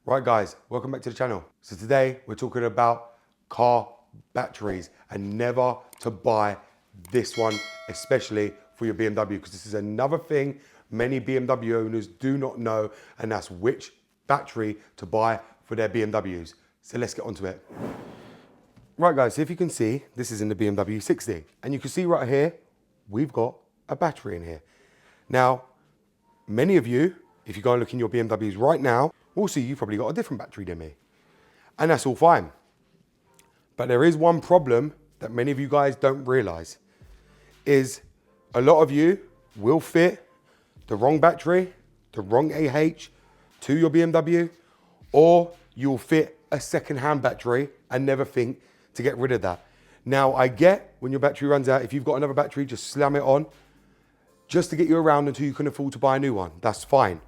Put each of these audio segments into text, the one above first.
Right guys, welcome back to the channel. So today we're talking about car batteries and never to buy this one, especially for your BMW, because this is another thing many BMW owners do not know, and that's which battery to buy for their BMWs. So let's get onto it. Right guys, so if you can see, this is in the BMW 60, and you can see right here, we've got a battery in here. Now, many of you, if you go and look in your BMWs right now, will see you've probably got a different battery than me. And that's all fine. But there is one problem that many of you guys don't realize, is a lot of you will fit the wrong battery, the wrong AH to your BMW, or you'll fit a second-hand battery and never think to get rid of that. Now, I get when your battery runs out, if you've got another battery, just slam it on just to get you around until you can afford to buy a new one. That's fine.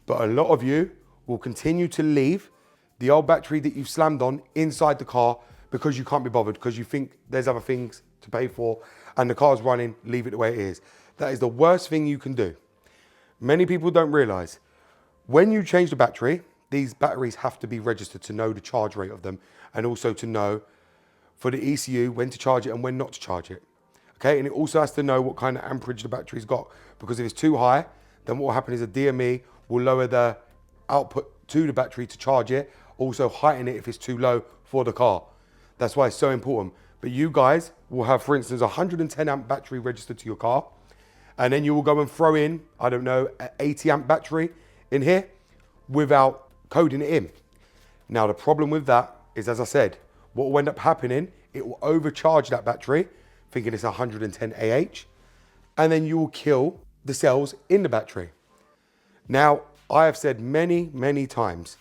But a lot of you will continue to leave the old battery that you've slammed on inside the car because you can't be bothered, because you think there's other things to pay for and the car's running, leave it the way it is. That is the worst thing you can do. Many people don't realize when you change the battery, these batteries have to be registered to know the charge rate of them, and also to know for the ECU when to charge it and when not to charge it. Okay, and it also has to know what kind of amperage the battery's got, because if it's too high, then what will happen is a DME will lower the output to the battery to charge it, also heighten it if it's too low for the car. That's why it's so important. But you guys will have, for instance, a 110 amp battery registered to your car, and then you will go and throw in, I don't know, an 80 amp battery in here without coding it in. Now, the problem with that is, as I said, what will end up happening, it will overcharge that battery, thinking it's 110 AH, and then you will kill the cells in the battery. Now, I have said many, many times,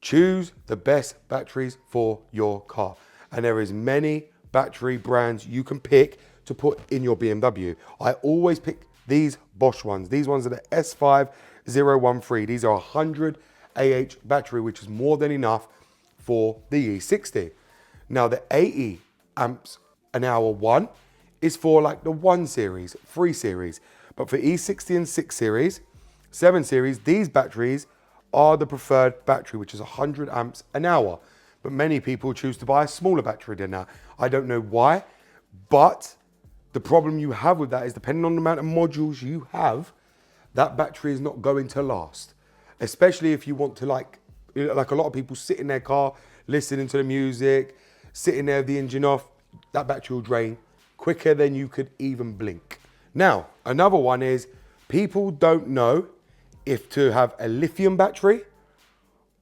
choose the best batteries for your car. And there is many battery brands you can pick to put in your BMW. I always pick these Bosch ones. These ones are the S5013. These are 100 AH battery, which is more than enough for the E60. Now, the 80 amps an hour one is for like the 1 series, 3 series. But for E60 and 6 series, 7 series, these batteries are the preferred battery, which is 100 amps an hour. But many people choose to buy a smaller battery than that. I don't know why, but the problem you have with that is, depending on the amount of modules you have, that battery is not going to last. Especially if you want to, like a lot of people sit in their car, listening to the music, sitting there with the engine off, that battery will drain quicker than you could even blink. Now, another one is, people don't know if to have a lithium battery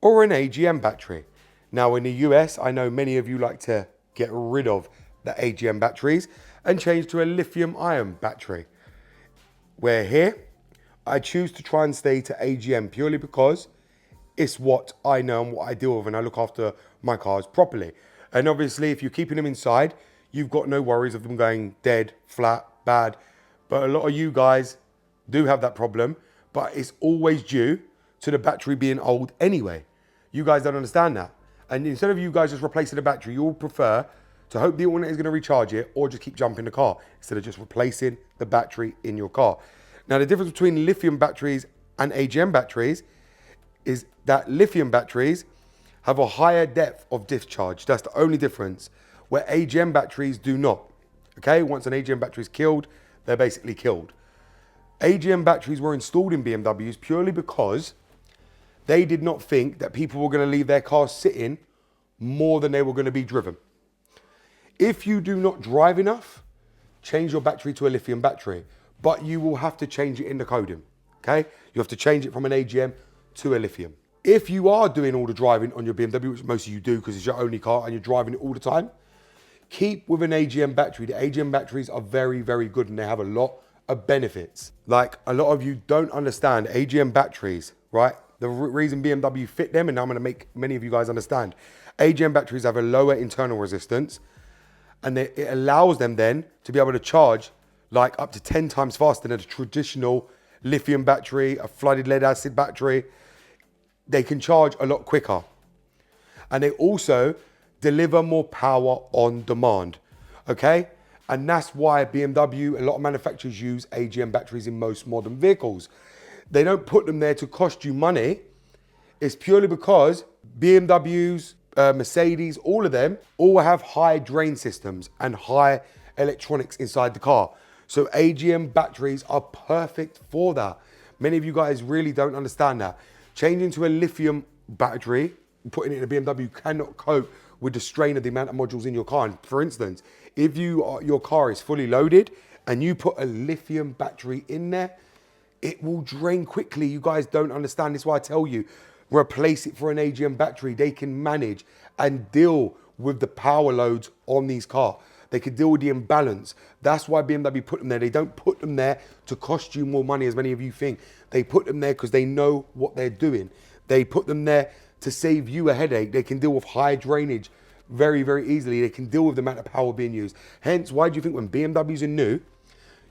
or an AGM battery. Now, in the US, I know many of you like to get rid of the AGM batteries and change to a lithium ion battery. Where here, I choose to try and stay to AGM purely because it's what I know and what I deal with, and I look after my cars properly. And obviously, if you're keeping them inside, you've got no worries of them going dead, flat, bad. But a lot of you guys do have that problem, but it's always due to the battery being old anyway. You guys don't understand that. And instead of you guys just replacing the battery, you'll prefer to hope the alternator is going to recharge it, or just keep jumping the car instead of just replacing the battery in your car. Now, the difference between lithium batteries and AGM batteries is that lithium batteries have a higher depth of discharge. That's the only difference, where AGM batteries do not. Okay, once an AGM battery is killed, they're basically killed. AGM batteries were installed in BMWs purely because they did not think that people were going to leave their cars sitting more than they were going to be driven. If you do not drive enough, change your battery to a lithium battery, but you will have to change it in the coding. Okay, you have to change it from an AGM to a lithium. If you are doing all the driving on your BMW, which most of you do because it's your only car and you're driving it all the time, keep with an AGM battery. The AGM batteries are very, very good, and they have a lot of benefits. Like, a lot of you don't understand AGM batteries, right? The reason BMW fit them, and I'm going to make many of you guys understand, AGM batteries have a lower internal resistance, and it allows them then to be able to charge like up to 10 times faster than a traditional lithium battery, a flooded lead acid battery. They can charge a lot quicker, and they also deliver more power on demand. Okay, and that's why BMW, a lot of manufacturers use AGM batteries in most modern vehicles. They don't put them there to cost you money. It's purely because BMWs, Mercedes, all of them all have high drain systems and high electronics inside the car. So AGM batteries are perfect for that. Many of you guys really don't understand that. Changing to a lithium battery, putting it in a BMW cannot cope with the strain of the amount of modules in your car. And for instance, if your car is fully loaded and you put a lithium battery in there, it will drain quickly. You guys don't understand. This is why I tell you, replace it for an AGM battery. They can manage and deal with the power loads on these cars. They can deal with the imbalance. That's why BMW put them there. They don't put them there to cost you more money, as many of you think. They put them there because they know what they're doing. They put them there to save you a headache. They can deal with high drainage very, very easily. They can deal with the amount of power being used. Hence, why do you think when BMWs are new,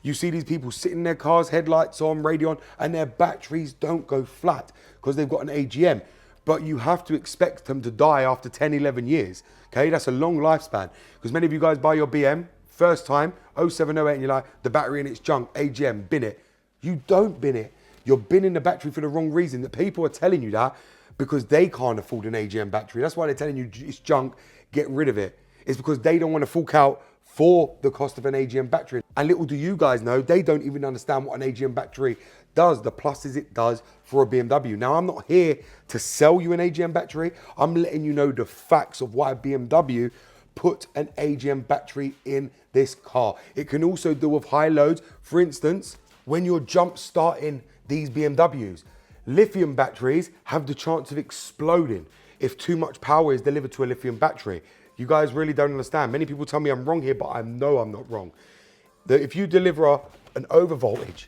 you see these people sitting in their cars, headlights on, radio on, and their batteries don't go flat because they've got an AGM. But you have to expect them to die after 10, 11 years. Okay, that's a long lifespan. Because many of you guys buy your BM, first time, 07, 08, and you're like, the battery in it's junk, AGM, bin it. You don't bin it. You're binning the battery for the wrong reason. The people are telling you that because they can't afford an AGM battery. That's why they're telling you it's junk, get rid of it. It's because they don't want to fork out for the cost of an AGM battery. And little do you guys know, they don't even understand what an AGM battery does, the pluses it does for a BMW. Now, I'm not here to sell you an AGM battery. I'm letting you know the facts of why BMW put an AGM battery in this car. It can also deal with high loads. For instance, when you're jump starting these BMWs, lithium batteries have the chance of exploding if too much power is delivered to a lithium battery. You guys really don't understand. Many people tell me I'm wrong here, but I know I'm not wrong. That if you deliver an overvoltage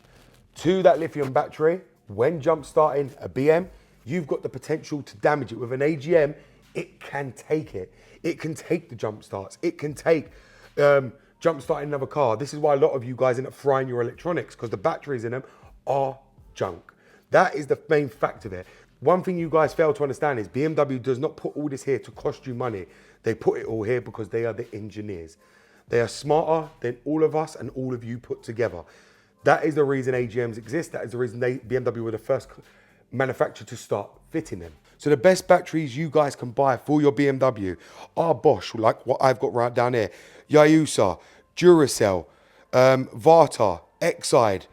to that lithium battery, when jump starting a BM, you've got the potential to damage it. With an AGM, it can take it. It can take the jump starts. It can take jump starting another car. This is why a lot of you guys end up frying your electronics because the batteries in them are junk. That is the main fact of it. One thing you guys fail to understand is BMW does not put all this here to cost you money. They put it all here because they are the engineers. They are smarter than all of us and all of you put together. That is the reason AGMs exist. That is the reason BMW were the first manufacturer to start fitting them. So the best batteries you guys can buy for your BMW are Bosch, like what I've got right down here, Yausa, Duracell, Varta, Exide.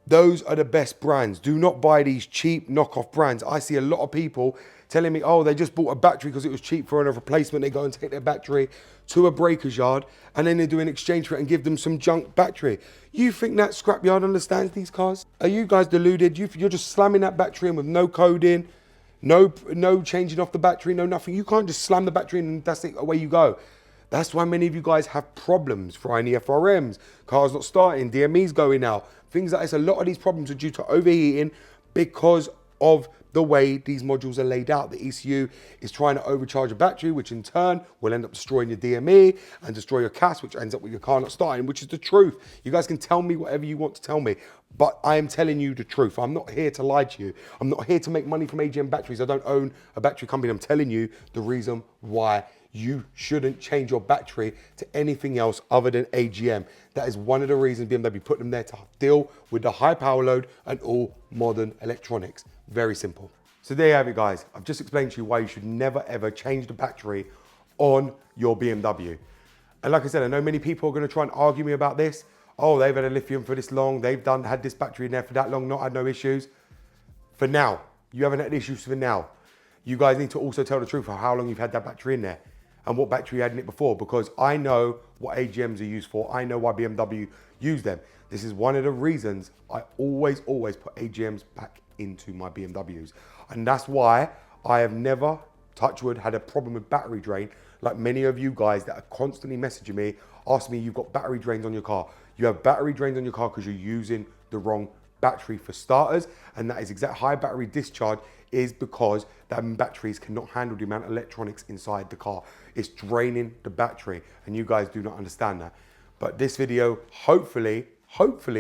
Those are the best brands. Do not buy these cheap knockoff brands. I see a lot of people telling me, oh, they just bought a battery because it was cheap for a replacement. They go and take their battery to a breaker's yard and then they do an exchange for it and give them some junk battery. You think that scrapyard understands these cars? Are you guys deluded? You're just slamming that battery in with no coding, no changing off the battery, no nothing. You can't just slam the battery in and that's it, away you go. That's why many of you guys have problems frying the FRMs, cars not starting, DMEs going out, things like this. A lot of these problems are due to overheating because of the way these modules are laid out. The ECU is trying to overcharge a battery, which in turn will end up destroying your DME and destroy your CAS, which ends up with your car not starting, which is the truth. You guys can tell me whatever you want to tell me, but I am telling you the truth. I'm not here to lie to you. I'm not here to make money from AGM batteries. I don't own a battery company. I'm telling you the reason why you shouldn't change your battery to anything else other than AGM. That is one of the reasons BMW put them there, to deal with the high power load and all modern electronics. Very simple. So there you have it, guys. I've just explained to you why you should never ever change the battery on your BMW. And like I said, I know many people are going to try and argue me about this. Oh, they've had a lithium for this long. They've had this battery in there for that long, not had no issues. For now, you haven't had issues for now. You guys need to also tell the truth of how long you've had that battery in there and what battery you had in it before, because I know what AGMs are used for. I know why BMW use them. This is one of the reasons I always put AGMs back into my BMWs. And that's why I have never, touch wood, had a problem with battery drain like many of you guys that are constantly messaging me, asking me, you've got battery drains on your car. You have battery drains on your car because you're using the wrong battery for starters, and that is exact. High battery discharge is because that batteries cannot handle the amount of electronics inside the car. It's draining the battery, and you guys do not understand that. But this video, hopefully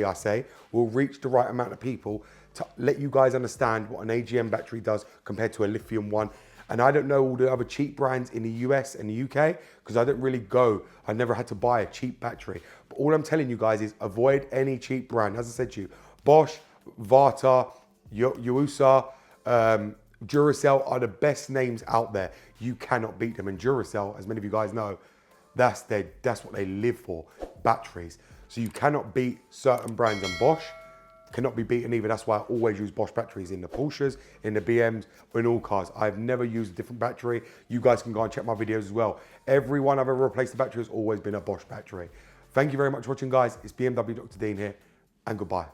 I say, will reach the right amount of people to let you guys understand what an AGM battery does compared to a lithium one. And I don't know all the other cheap brands in the US and the UK because I don't really go. I never had to buy a cheap battery. But all I'm telling you guys is avoid any cheap brand. As I said to you, Bosch, Varta, Yausa, Duracell are the best names out there. You cannot beat them. And Duracell, as many of you guys know, that's what they live for, batteries. So you cannot beat certain brands, and Bosch cannot be beaten either. That's why I always use Bosch batteries in the Porsches, in the BMs, or in all cars. I've never used a different battery. You guys can go and check my videos as well. Every one I've ever replaced the battery has always been a Bosch battery. Thank you very much for watching, guys. It's BMW Dr. Dean here, and goodbye.